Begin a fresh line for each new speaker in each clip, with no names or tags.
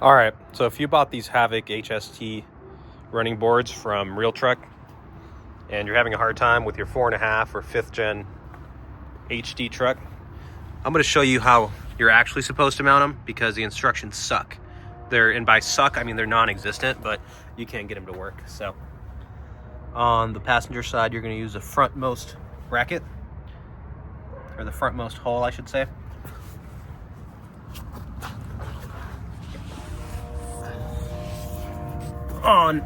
All right, so if you bought these Havoc HST running boards from Real Truck and you're having a hard time with your 4.5 or 5th gen HD truck, I'm going to show you how you're actually supposed to mount them because the instructions suck. And by suck, I mean they're non-existent, but you can't get them to work. So on the passenger side, you're going to use the frontmost bracket, or the frontmost hole, I should say. On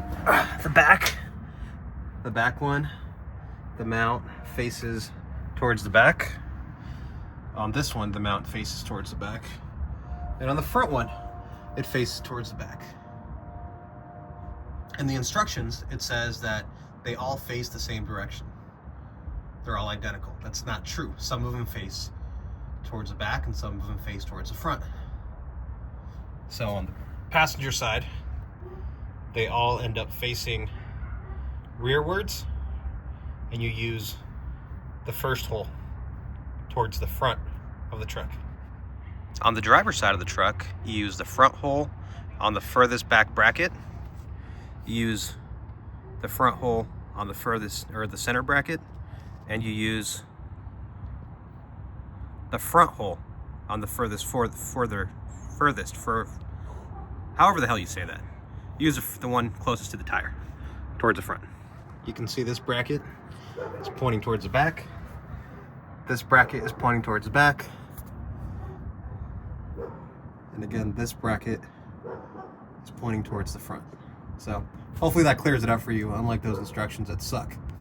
the back one, the mount faces towards the back. On this one, the mount faces towards the back. And on the front one, it faces towards the back. In the instructions, it says that they all face the same direction. They're all identical. That's not true. Some of them face towards the back and some of them face towards the front. So on the passenger side, they all end up facing rearwards, and you use the first hole towards the front of the truck. On the driver's side of the truck, you use the front hole on the furthest back bracket. You use the front hole on the furthest, or the center bracket, and you use the front hole on the however the hell you say that. Use the one closest to the tire, towards the front. You can see this bracket is pointing towards the back. This bracket is pointing towards the back. And again, this bracket is pointing towards the front. So hopefully that clears it up for you, unlike those instructions that suck.